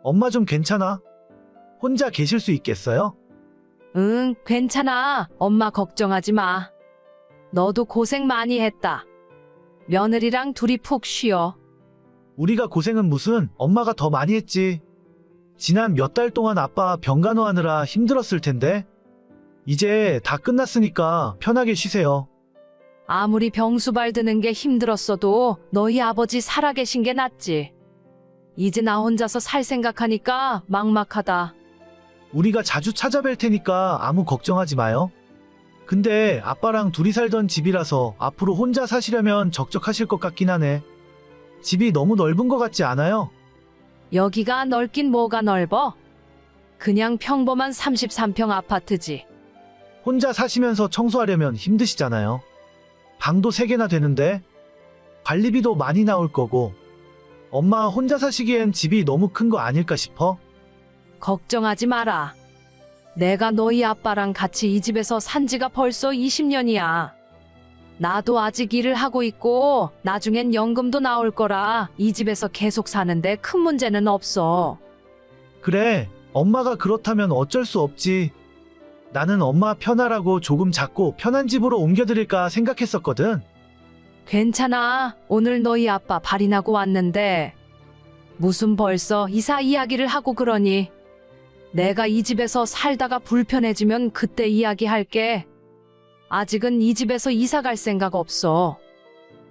엄마 좀 괜찮아? 혼자 계실 수 있겠어요? 응, 괜찮아. 엄마 걱정하지 마. 너도 고생 많이 했다. 며느리랑 둘이 푹 쉬어. 우리가 고생은 무슨, 엄마가 더 많이 했지. 지난 몇 달 동안 아빠 병간호하느라 힘들었을 텐데. 이제 다 끝났으니까 편하게 쉬세요. 아무리 병수발 드는 게 힘들었어도 너희 아버지 살아계신 게 낫지. 이제 나 혼자서 살 생각하니까 막막하다. 우리가 자주 찾아뵐 테니까 아무 걱정하지 마요. 근데 아빠랑 둘이 살던 집이라서 앞으로 혼자 사시려면 적적하실 것 같긴 하네. 집이 너무 넓은 것 같지 않아요? 여기가 넓긴 뭐가 넓어? 그냥 평범한 33평 아파트지. 혼자 사시면서 청소하려면 힘드시잖아요. 방도 3개나 되는데 관리비도 많이 나올 거고. 엄마 혼자 사시기엔 집이 너무 큰 거 아닐까 싶어? 걱정하지 마라. 내가 너희 아빠랑 같이 이 집에서 산 지가 벌써 20년이야. 나도 아직 일을 하고 있고 나중엔 연금도 나올 거라 이 집에서 계속 사는데 큰 문제는 없어. 그래, 엄마가 그렇다면 어쩔 수 없지. 나는 엄마 편하라고 조금 작고 편한 집으로 옮겨드릴까 생각했었거든. 괜찮아. 오늘 너희 아빠 발인하고 왔는데 무슨 벌써 이사 이야기를 하고 그러니. 내가 이 집에서 살다가 불편해지면 그때 이야기할게. 아직은 이 집에서 이사 갈 생각 없어.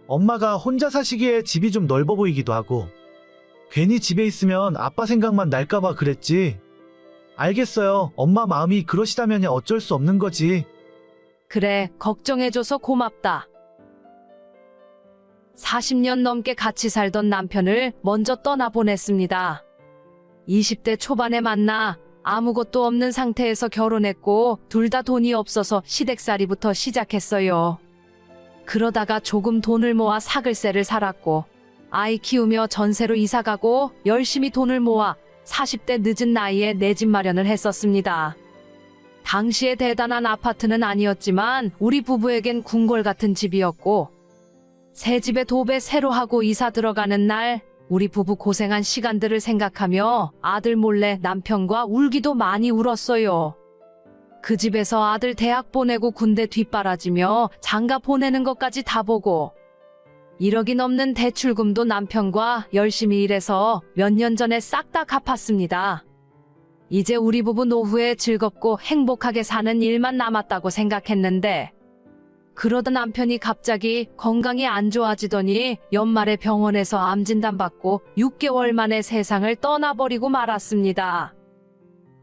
엄마가 혼자 사시기에 집이 좀 넓어 보이기도 하고 괜히 집에 있으면 아빠 생각만 날까봐 그랬지. 알겠어요. 엄마 마음이 그러시다면 어쩔 수 없는 거지. 그래, 걱정해줘서 고맙다. 40년 넘게 같이 살던 남편을 먼저 떠나보냈습니다. 20대 초반에 만나 아무것도 없는 상태에서 결혼했고 둘 다 돈이 없어서 시댁살이부터 시작했어요. 그러다가 조금 돈을 모아 사글세를 살았고 아이 키우며 전세로 이사가고 열심히 돈을 모아 40대 늦은 나이에 내 집 마련을 했었습니다. 당시에 대단한 아파트는 아니었지만 우리 부부에겐 궁궐 같은 집이었고 새 집에 도배 새로 하고 이사 들어가는 날 우리 부부 고생한 시간들을 생각하며 아들 몰래 남편과 울기도 많이 울었어요. 그 집에서 아들 대학 보내고 군대 뒷바라지며 장가 보내는 것까지 다 보고 1억이 넘는 대출금도 남편과 열심히 일해서 몇 년 전에 싹 다 갚았습니다. 이제 우리 부부 노후에 즐겁고 행복하게 사는 일만 남았다고 생각했는데 그러다 남편이 갑자기 건강이 안 좋아지더니 연말에 병원에서 암 진단받고 6개월 만에 세상을 떠나버리고 말았습니다.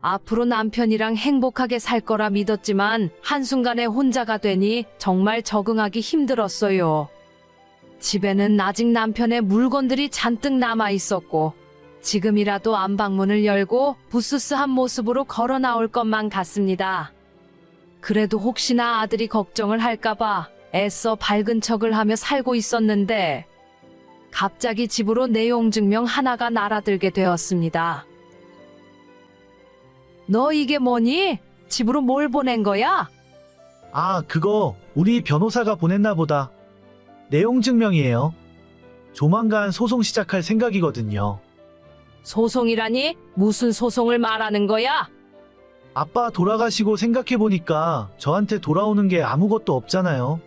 앞으로 남편이랑 행복하게 살 거라 믿었지만 한순간에 혼자가 되니 정말 적응하기 힘들었어요. 집에는 아직 남편의 물건들이 잔뜩 남아 있었고 지금이라도 안방문을 열고 부스스한 모습으로 걸어 나올 것만 같습니다. 그래도 혹시나 아들이 걱정을 할까봐 애써 밝은 척을 하며 살고 있었는데 갑자기 집으로 내용증명 하나가 날아들게 되었습니다. 너 이게 뭐니? 집으로 뭘 보낸 거야? 아, 그거 우리 변호사가 보냈나 보다. 내용 증명이에요. 조만간 소송 시작할 생각이거든요. 소송이라니? 무슨 소송을 말하는 거야? 아빠 돌아가시고 생각해보니까 저한테 돌아오는 게 아무것도 없잖아요.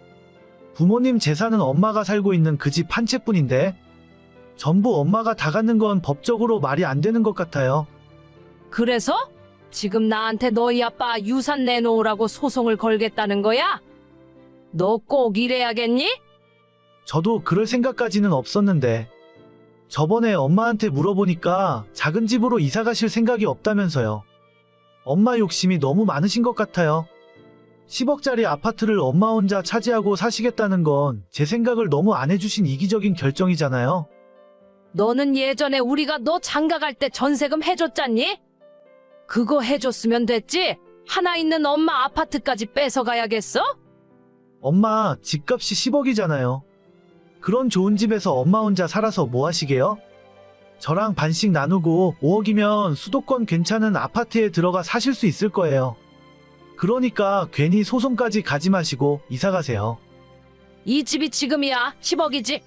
부모님 재산은 엄마가 살고 있는 그 집 한 채뿐인데 전부 엄마가 다 갖는 건 법적으로 말이 안 되는 것 같아요. 그래서? 지금 나한테 너희 아빠 유산 내놓으라고 소송을 걸겠다는 거야? 너 꼭 이래야겠니? 저도 그럴 생각까지는 없었는데 저번에 엄마한테 물어보니까 작은 집으로 이사 가실 생각이 없다면서요. 엄마 욕심이 너무 많으신 것 같아요. 10억짜리 아파트를 엄마 혼자 차지하고 사시겠다는 건 제 생각을 너무 안 해주신 이기적인 결정이잖아요. 너는 예전에 우리가 너 장가갈 때 전세금 해줬잖니? 그거 해줬으면 됐지? 하나 있는 엄마 아파트까지 뺏어가야겠어? 엄마 집값이 10억이잖아요. 그런 좋은 집에서 엄마 혼자 살아서 뭐 하시게요? 저랑 반씩 나누고 5억이면 수도권 괜찮은 아파트에 들어가 사실 수 있을 거예요. 그러니까 괜히 소송까지 가지 마시고 이사 가세요. 이 집이 지금이야 10억이지.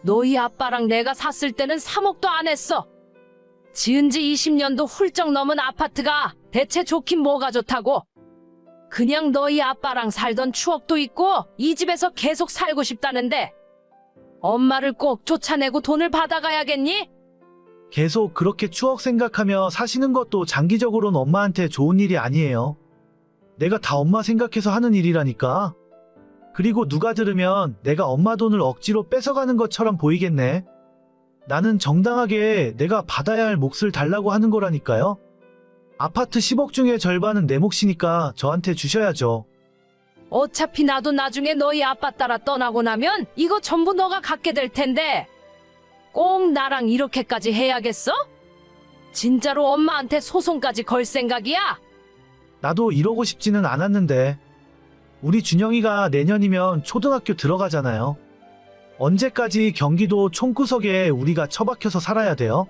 너희 아빠랑 내가 샀을 때는 3억도 안 했어. 지은 지 20년도 훌쩍 넘은 아파트가 대체 좋긴 뭐가 좋다고? 그냥 너희 아빠랑 살던 추억도 있고 이 집에서 계속 살고 싶다는데 엄마를 꼭 쫓아내고 돈을 받아가야겠니? 계속 그렇게 추억 생각하며 사시는 것도 장기적으로는 엄마한테 좋은 일이 아니에요. 내가 다 엄마 생각해서 하는 일이라니까. 그리고 누가 들으면 내가 엄마 돈을 억지로 뺏어가는 것처럼 보이겠네. 나는 정당하게 내가 받아야 할 몫을 달라고 하는 거라니까요. 아파트 10억 중에 절반은 내 몫이니까 저한테 주셔야죠. 어차피 나도 나중에 너희 아빠 따라 떠나고 나면 이거 전부 너가 갖게 될 텐데 꼭 나랑 이렇게까지 해야겠어? 진짜로 엄마한테 소송까지 걸 생각이야? 나도 이러고 싶지는 않았는데 우리 준영이가 내년이면 초등학교 들어가잖아요. 언제까지 경기도 총구석에 우리가 처박혀서 살아야 돼요?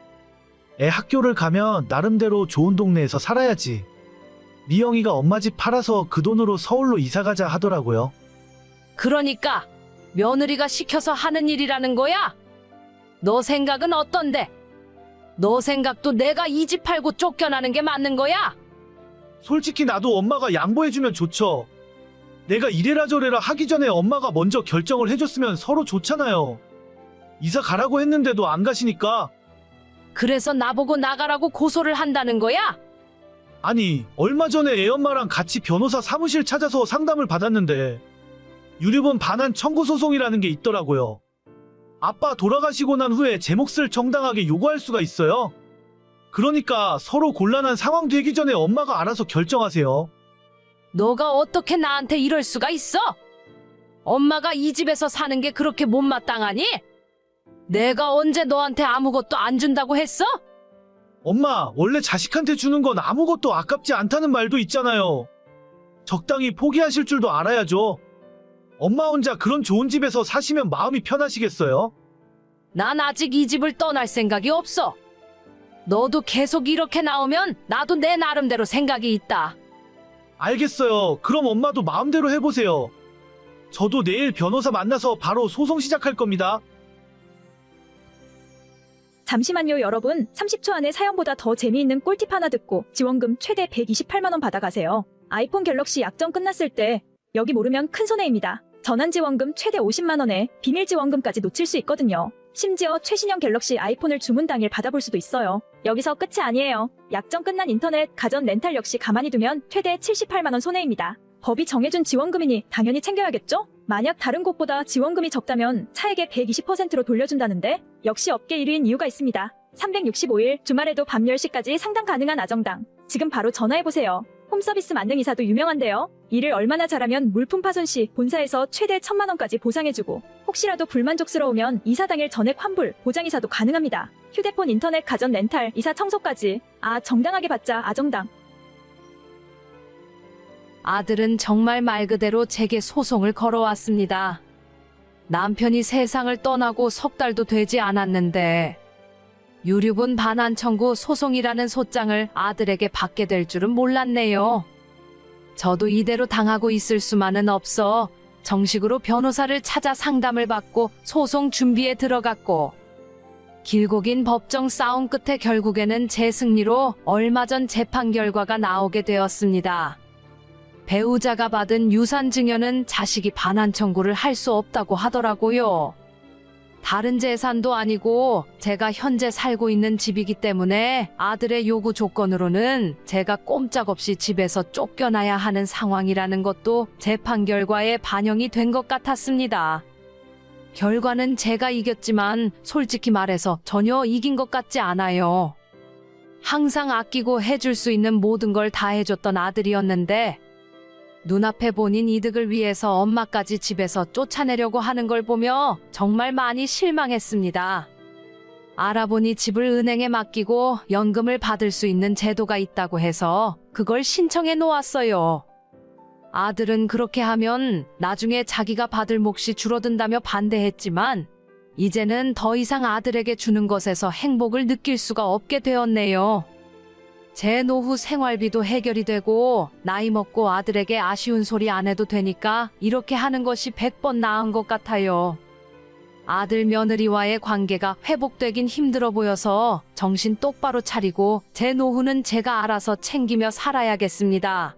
애 학교를 가면 나름대로 좋은 동네에서 살아야지. 미영이가 엄마 집 팔아서 그 돈으로 서울로 이사가자 하더라고요. 그러니까 며느리가 시켜서 하는 일이라는 거야? 너 생각은 어떤데? 너 생각도 내가 이 집 팔고 쫓겨나는 게 맞는 거야? 솔직히 나도 엄마가 양보해주면 좋죠. 내가 이래라 저래라 하기 전에 엄마가 먼저 결정을 해줬으면 서로 좋잖아요. 이사 가라고 했는데도 안 가시니까. 그래서 나보고 나가라고 고소를 한다는 거야? 아니, 얼마 전에 애엄마랑 같이 변호사 사무실 찾아서 상담을 받았는데 유류분 반환 청구 소송이라는 게 있더라고요. 아빠 돌아가시고 난 후에 제 몫을 정당하게 요구할 수가 있어요. 그러니까 서로 곤란한 상황 되기 전에 엄마가 알아서 결정하세요. 너가 어떻게 나한테 이럴 수가 있어? 엄마가 이 집에서 사는 게 그렇게 못마땅하니? 내가 언제 너한테 아무것도 안 준다고 했어? 엄마, 원래 자식한테 주는 건 아무것도 아깝지 않다는 말도 있잖아요. 적당히 포기하실 줄도 알아야죠. 엄마 혼자 그런 좋은 집에서 사시면 마음이 편하시겠어요? 난 아직 이 집을 떠날 생각이 없어. 너도 계속 이렇게 나오면 나도 내 나름대로 생각이 있다. 알겠어요. 그럼 엄마도 마음대로 해보세요. 저도 내일 변호사 만나서 바로 소송 시작할 겁니다. 잠시만요, 여러분. 30초 안에 사연보다 더 재미있는 꿀팁 하나 듣고 지원금 최대 128만 원 받아가세요. 아이폰 갤럭시 약정 끝났을 때 여기 모르면 큰 손해입니다. 전환 지원금 최대 50만 원에 비밀 지원금까지 놓칠 수 있거든요. 심지어 최신형 갤럭시 아이폰을 주문 당일 받아볼 수도 있어요. 여기서 끝이 아니에요. 약정 끝난 인터넷, 가전 렌탈 역시 가만히 두면 최대 78만 원 손해입니다. 법이 정해준 지원금이니 당연히 챙겨야겠죠? 만약 다른 곳보다 지원금이 적다면 차액의 120%로 돌려준다는데 역시 업계 1위인 이유가 있습니다. 365일 주말에도 밤 10시까지 상담 가능한 아정당. 지금 바로 전화해보세요. 홈서비스 만능 이사도 유명한데요. 일을 얼마나 잘하면 물품 파손 시 본사에서 최대 1,000만 원까지 보상해주고 혹시라도 불만족스러우면 이사 당일 전액 환불, 보장이사도 가능합니다. 휴대폰, 인터넷, 가전 렌탈, 이사 청소까지. 정당하게 받자 아정당. 아들은 정말 말 그대로 제게 소송을 걸어왔습니다. 남편이 세상을 떠나고 석 달도 되지 않았는데 유류분 반환 청구 소송이라는 소장을 아들에게 받게 될 줄은 몰랐네요. 저도 이대로 당하고 있을 수만은 없어 정식으로 변호사를 찾아 상담을 받고 소송 준비에 들어갔고 길고 긴 법정 싸움 끝에 결국에는 제 승리로 얼마 전 재판 결과가 나오게 되었습니다. 배우자가 받은 유산 증여는 자식이 반환 청구를 할 수 없다고 하더라고요. 다른 재산도 아니고 제가 현재 살고 있는 집이기 때문에 아들의 요구 조건으로는 제가 꼼짝없이 집에서 쫓겨나야 하는 상황이라는 것도 재판 결과에 반영이 된 것 같았습니다. 결과는 제가 이겼지만 솔직히 말해서 전혀 이긴 것 같지 않아요. 항상 아끼고 해줄 수 있는 모든 걸 다 해줬던 아들이었는데 눈앞에 본인 이득을 위해서 엄마까지 집에서 쫓아내려고 하는 걸 보며 정말 많이 실망했습니다. 알아보니 집을 은행에 맡기고 연금을 받을 수 있는 제도가 있다고 해서 그걸 신청해 놓았어요. 아들은 그렇게 하면 나중에 자기가 받을 몫이 줄어든다며 반대했지만 이제는 더 이상 아들에게 주는 것에서 행복을 느낄 수가 없게 되었네요. 제 노후 생활비도 해결이 되고 나이 먹고 아들에게 아쉬운 소리 안 해도 되니까 이렇게 하는 것이 100번 나은 것 같아요. 아들 며느리와의 관계가 회복되긴 힘들어 보여서 정신 똑바로 차리고 제 노후는 제가 알아서 챙기며 살아야겠습니다.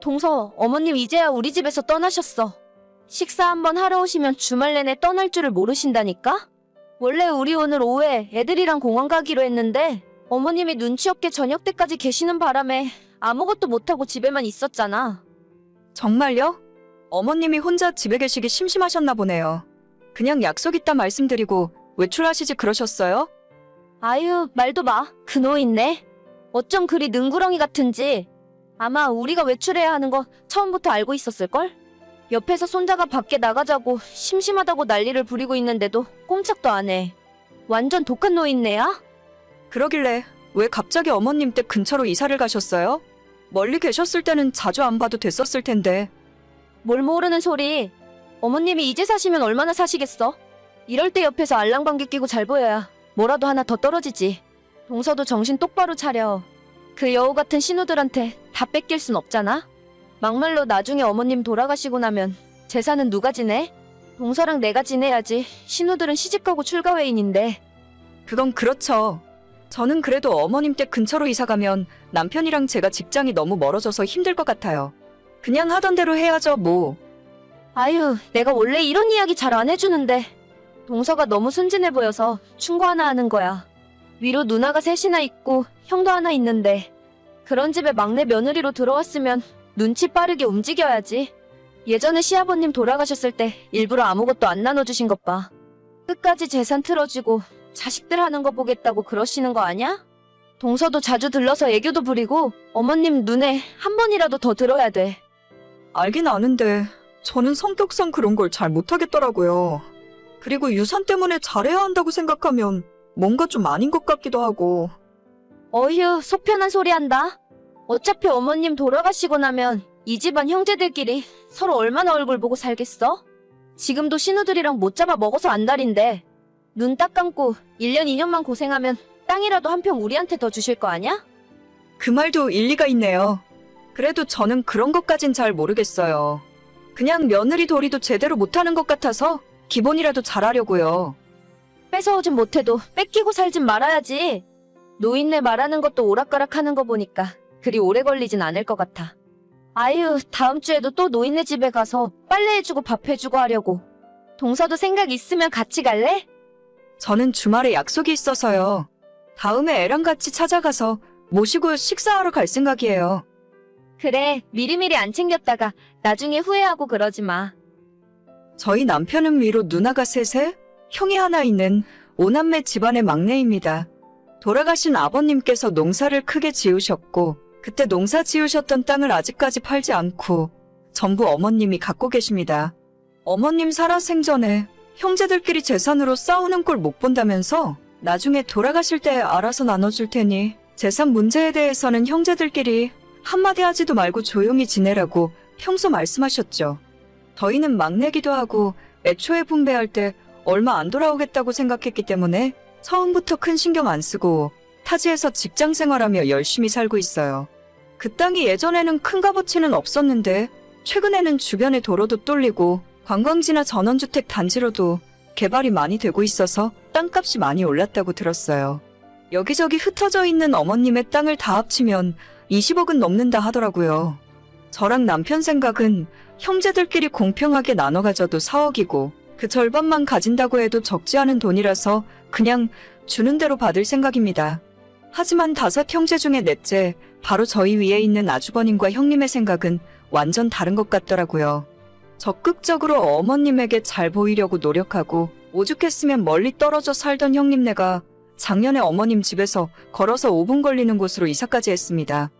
동서, 어머님 이제야 우리 집에서 떠나셨어. 식사 한번 하러 오시면 주말 내내 떠날 줄을 모르신다니까? 원래 우리 오늘 오후에 애들이랑 공원 가기로 했는데 어머님이 눈치 없게 저녁 때까지 계시는 바람에 아무것도 못하고 집에만 있었잖아. 정말요? 어머님이 혼자 집에 계시기 심심하셨나 보네요. 그냥 약속 있다 말씀드리고 외출하시지 그러셨어요? 아유, 말도 마. 그 노인네. 어쩜 그리 능구렁이 같은지. 아마 우리가 외출해야 하는 거 처음부터 알고 있었을걸? 옆에서 손자가 밖에 나가자고 심심하다고 난리를 부리고 있는데도 꼼짝도 안 해. 완전 독한 노인네야? 그러길래 왜 갑자기 어머님 댁 근처로 이사를 가셨어요? 멀리 계셨을 때는 자주 안 봐도 됐었을 텐데. 뭘 모르는 소리. 어머님이 이제 사시면 얼마나 사시겠어? 이럴 때 옆에서 알랑방귀 끼고 잘 보여야 뭐라도 하나 더 떨어지지. 동서도 정신 똑바로 차려. 그 여우 같은 신우들한테 다 뺏길 순 없잖아? 막말로 나중에 어머님 돌아가시고 나면 재산은 누가 지내? 동서랑 내가 지내야지. 신우들은 시집가고 출가회인인데. 그건 그렇죠. 저는 그래도 어머님 댁 근처로 이사 가면 남편이랑 제가 직장이 너무 멀어져서 힘들 것 같아요. 그냥 하던 대로 해야죠, 뭐. 아유, 내가 원래 이런 이야기 잘 안 해주는데 동서가 너무 순진해 보여서 충고 하나 하는 거야. 위로 누나가 셋이나 있고 형도 하나 있는데 그런 집에 막내 며느리로 들어왔으면 눈치 빠르게 움직여야지. 예전에 시아버님 돌아가셨을 때 일부러 아무것도 안 나눠주신 것 봐. 끝까지 재산 틀어지고 자식들 하는 거 보겠다고 그러시는 거 아냐? 동서도 자주 들러서 애교도 부리고 어머님 눈에 한 번이라도 더 들어야 돼. 알긴 아는데 저는 성격상 그런 걸 잘 못하겠더라고요. 그리고 유산 때문에 잘해야 한다고 생각하면 뭔가 좀 아닌 것 같기도 하고. 어휴, 속 편한 소리 한다. 어차피 어머님 돌아가시고 나면 이 집안 형제들끼리 서로 얼마나 얼굴 보고 살겠어? 지금도 신우들이랑 못 잡아 먹어서 안달인데 눈 딱 감고 1년 2년만 고생하면 땅이라도 한 평 우리한테 더 주실 거 아냐? 그 말도 일리가 있네요. 그래도 저는 그런 것까진 잘 모르겠어요. 그냥 며느리 도리도 제대로 못하는 것 같아서 기본이라도 잘하려고요. 뺏어오진 못해도 뺏기고 살진 말아야지. 노인네 말하는 것도 오락가락 하는 거 보니까 그리 오래 걸리진 않을 것 같아. 아유, 다음 주에도 또 노인네 집에 가서 빨래해주고 밥해주고 하려고. 동서도 생각 있으면 같이 갈래? 저는 주말에 약속이 있어서요. 다음에 애랑 같이 찾아가서 모시고 식사하러 갈 생각이에요. 그래, 미리미리 안 챙겼다가 나중에 후회하고 그러지 마. 저희 남편은 위로 누나가 셋에 형이 하나 있는 5남매 집안의 막내입니다. 돌아가신 아버님께서 농사를 크게 지으셨고 그때 농사 지으셨던 땅을 아직까지 팔지 않고 전부 어머님이 갖고 계십니다. 어머님 살아생전에 형제들끼리 재산으로 싸우는 꼴 못 본다면서 나중에 돌아가실 때 알아서 나눠줄 테니 재산 문제에 대해서는 형제들끼리 한마디 하지도 말고 조용히 지내라고 평소 말씀하셨죠. 저희는 막내기도 하고 애초에 분배할 때 얼마 안 돌아오겠다고 생각했기 때문에 처음부터 큰 신경 안 쓰고 타지에서 직장 생활하며 열심히 살고 있어요. 그 땅이 예전에는 큰 값어치는 없었는데 최근에는 주변에 도로도 뚫리고 관광지나 전원주택 단지로도 개발이 많이 되고 있어서 땅값이 많이 올랐다고 들었어요. 여기저기 흩어져 있는 어머님의 땅을 다 합치면 20억은 넘는다 하더라고요. 저랑 남편 생각은 형제들끼리 공평하게 나눠 가져도 4억이고 그 절반만 가진다고 해도 적지 않은 돈이라서 그냥 주는 대로 받을 생각입니다. 하지만 5 형제 중에 넷째, 바로 저희 위에 있는 아주버님과 형님의 생각은 완전 다른 것 같더라고요. 적극적으로 어머님에게 잘 보이려고 노력하고 오죽했으면 멀리 떨어져 살던 형님네가 작년에 어머님 집에서 걸어서 5분 걸리는 곳으로 이사까지 했습니다.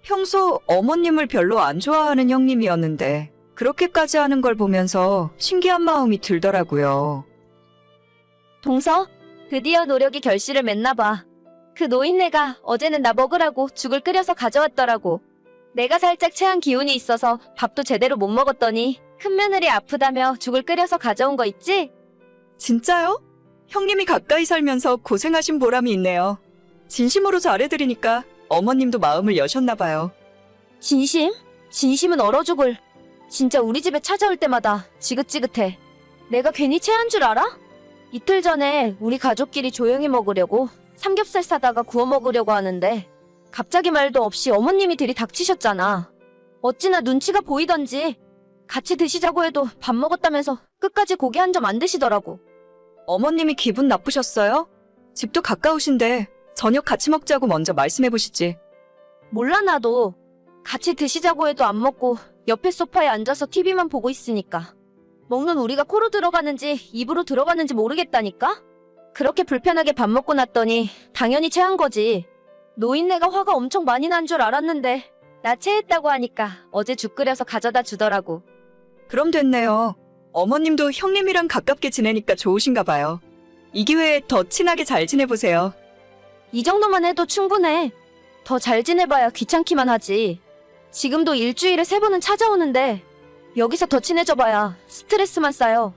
평소 어머님을 별로 안 좋아하는 형님이었는데 그렇게까지 하는 걸 보면서 신기한 마음이 들더라고요. 동서, 드디어 노력이 결실을 맺나 봐. 그 노인네가 어제는 나 먹으라고 죽을 끓여서 가져왔더라고. 내가 살짝 체한 기운이 있어서 밥도 제대로 못 먹었더니 큰며느리 아프다며 죽을 끓여서 가져온 거 있지? 진짜요? 형님이 가까이 살면서 고생하신 보람이 있네요. 진심으로 잘해드리니까 어머님도 마음을 여셨나 봐요. 진심? 진심은 얼어 죽을. 진짜 우리 집에 찾아올 때마다 지긋지긋해. 내가 괜히 체한 줄 알아? 이틀 전에 우리 가족끼리 조용히 먹으려고 삼겹살 사다가 구워 먹으려고 하는데 갑자기 말도 없이 어머님이 들이닥치셨잖아. 어찌나 눈치가 보이던지 같이 드시자고 해도 밥 먹었다면서 끝까지 고기 한 점 안 드시더라고. 어머님이 기분 나쁘셨어요? 집도 가까우신데 저녁 같이 먹자고 먼저 말씀해보시지. 몰라 나도. 같이 드시자고 해도 안 먹고 옆에 소파에 앉아서 TV만 보고 있으니까. 먹는 우리가 코로 들어가는지 입으로 들어가는지 모르겠다니까? 그렇게 불편하게 밥 먹고 났더니 당연히 체한 거지. 노인네가 화가 엄청 많이 난 줄 알았는데 나 체했다고 하니까 어제 죽 끓여서 가져다 주더라고. 그럼 됐네요. 어머님도 형님이랑 가깝게 지내니까 좋으신가 봐요. 이 기회에 더 친하게 잘 지내보세요. 이 정도만 해도 충분해. 더 잘 지내봐야 귀찮기만 하지. 지금도 일주일에 3번은 찾아오는데 여기서 더 친해져봐야 스트레스만 쌓여.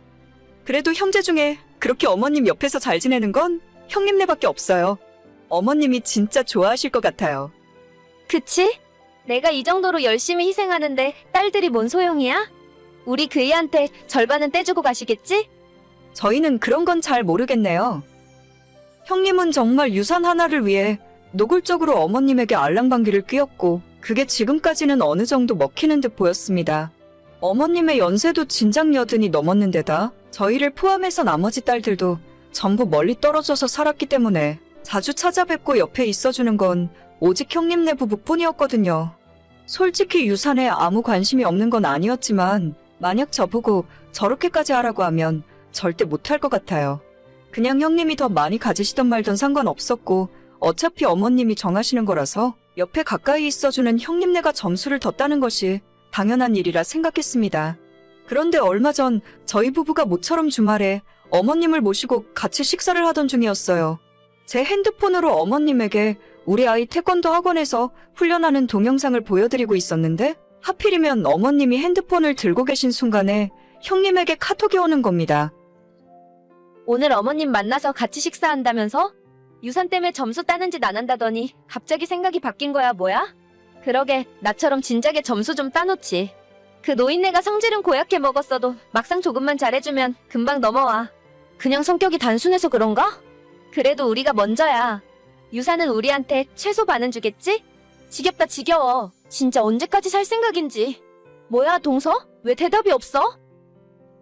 그래도 형제 중에 그렇게 어머님 옆에서 잘 지내는 건 형님네밖에 없어요. 어머님이 진짜 좋아하실 것 같아요. 그치? 내가 이 정도로 열심히 희생하는데 딸들이 뭔 소용이야? 우리 그이한테 절반은 떼주고 가시겠지? 저희는 그런 건 잘 모르겠네요. 형님은 정말 유산 하나를 위해 노골적으로 어머님에게 알랑방귀를 뀌었고 그게 지금까지는 어느 정도 먹히는 듯 보였습니다. 어머님의 연세도 진작 80이 넘었는데다 저희를 포함해서 나머지 딸들도 전부 멀리 떨어져서 살았기 때문에 자주 찾아뵙고 옆에 있어주는 건 오직 형님네 부부뿐이었거든요. 솔직히 유산에 아무 관심이 없는 건 아니었지만 만약 저보고 저렇게까지 하라고 하면 절대 못할 것 같아요. 그냥 형님이 더 많이 가지시던 말던 상관없었고 어차피 어머님이 정하시는 거라서 옆에 가까이 있어주는 형님네가 점수를 더 따는 것이 당연한 일이라 생각했습니다. 그런데 얼마 전 저희 부부가 모처럼 주말에 어머님을 모시고 같이 식사를 하던 중이었어요. 제 핸드폰으로 어머님에게 우리 아이 태권도 학원에서 훈련하는 동영상을 보여드리고 있었는데 하필이면 어머님이 핸드폰을 들고 계신 순간에 형님에게 카톡이 오는 겁니다. 오늘 어머님 만나서 같이 식사한다면서? 유산 때문에 점수 따는 짓 안 한다더니 갑자기 생각이 바뀐 거야 뭐야? 그러게 나처럼 진작에 점수 좀 따놓지. 그 노인네가 성질은 고약해 먹었어도 막상 조금만 잘해주면 금방 넘어와. 그냥 성격이 단순해서 그런가? 그래도 우리가 먼저야. 유산은 우리한테 최소 반은 주겠지? 지겹다 지겨워. 진짜 언제까지 살 생각인지. 뭐야 동서? 왜 대답이 없어?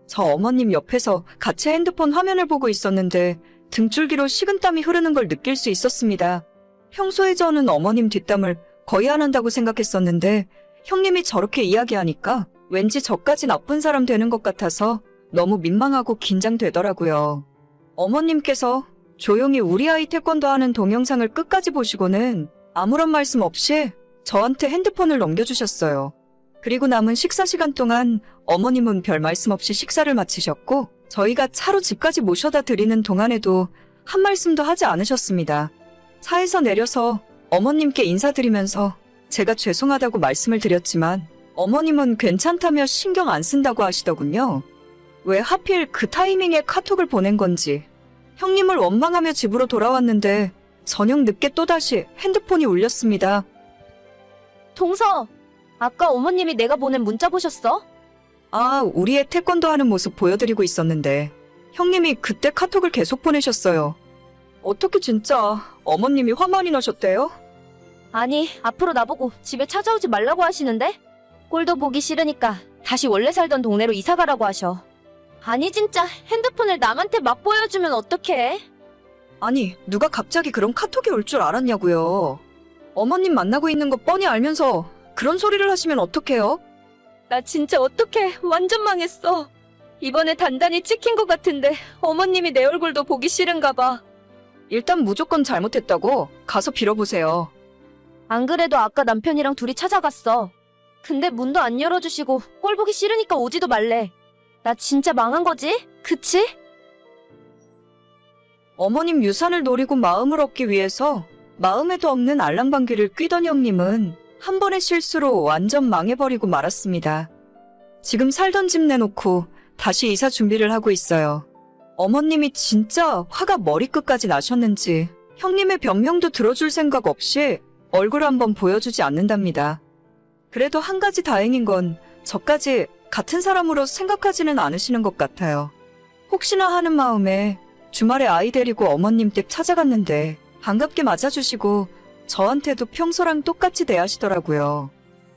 저 어머님 옆에서 같이 핸드폰 화면을 보고 있었는데 등줄기로 식은땀이 흐르는 걸 느낄 수 있었습니다. 평소에 저는 어머님 뒷담을 거의 안 한다고 생각했었는데 형님이 저렇게 이야기하니까 왠지 저까지 나쁜 사람 되는 것 같아서 너무 민망하고 긴장되더라고요. 어머님께서 조용히 우리 아이 태권도 하는 동영상을 끝까지 보시고는 아무런 말씀 없이 저한테 핸드폰을 넘겨주셨어요. 그리고 남은 식사 시간 동안 어머님은 별 말씀 없이 식사를 마치셨고 저희가 차로 집까지 모셔다 드리는 동안에도 한 말씀도 하지 않으셨습니다. 차에서 내려서 어머님께 인사드리면서 제가 죄송하다고 말씀을 드렸지만 어머님은 괜찮다며 신경 안 쓴다고 하시더군요. 왜 하필 그 타이밍에 카톡을 보낸 건지. 형님을 원망하며 집으로 돌아왔는데 저녁 늦게 또다시 핸드폰이 울렸습니다. 동서! 아까 어머님이 내가 보낸 문자 보셨어? 아, 우리의 태권도 하는 모습 보여드리고 있었는데 형님이 그때 카톡을 계속 보내셨어요. 어떻게 진짜 어머님이 화 많이 나셨대요? 아니, 앞으로 나보고 집에 찾아오지 말라고 하시는데? 꼴도 보기 싫으니까 다시 원래 살던 동네로 이사가라고 하셔. 아니 진짜 핸드폰을 남한테 막 보여주면 어떡해? 아니, 누가 갑자기 그런 카톡이 올 줄 알았냐고요. 어머님 만나고 있는 거 뻔히 알면서 그런 소리를 하시면 어떡해요? 나 진짜 어떡해. 완전 망했어. 이번에 단단히 찍힌 것 같은데 어머님이 내 얼굴도 보기 싫은가 봐. 일단 무조건 잘못했다고 가서 빌어보세요. 안 그래도 아까 남편이랑 둘이 찾아갔어. 근데 문도 안 열어주시고 꼴 보기 싫으니까 오지도 말래. 나 진짜 망한 거지? 그치? 어머님 유산을 노리고 마음을 얻기 위해서 마음에도 없는 알랑방귀를 뀌던 형님은 한 번의 실수로 완전 망해버리고 말았습니다. 지금 살던 집 내놓고 다시 이사 준비를 하고 있어요. 어머님이 진짜 화가 머리끝까지 나셨는지 형님의 변명도 들어줄 생각 없이 얼굴 한번 보여주지 않는답니다. 그래도 한 가지 다행인 건 저까지 같은 사람으로 생각하지는 않으시는 것 같아요. 혹시나 하는 마음에 주말에 아이 데리고 어머님 댁 찾아갔는데 반갑게 맞아주시고 저한테도 평소랑 똑같이 대하시더라고요.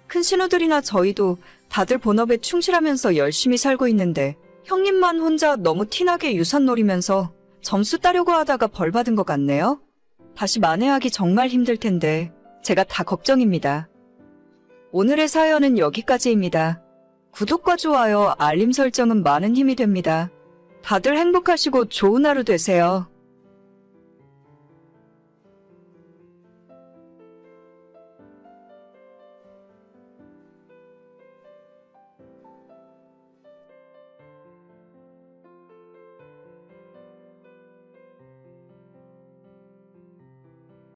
큰 신우들이나 저희도 다들 본업에 충실하면서 열심히 살고 있는데 형님만 혼자 너무 티나게 유산 노리면서 점수 따려고 하다가 벌 받은 것 같네요. 다시 만회하기 정말 힘들 텐데 제가 다 걱정입니다. 오늘의 사연은 여기까지입니다. 구독과 좋아요, 알림 설정은 많은 힘이 됩니다. 다들 행복하시고 좋은 하루 되세요.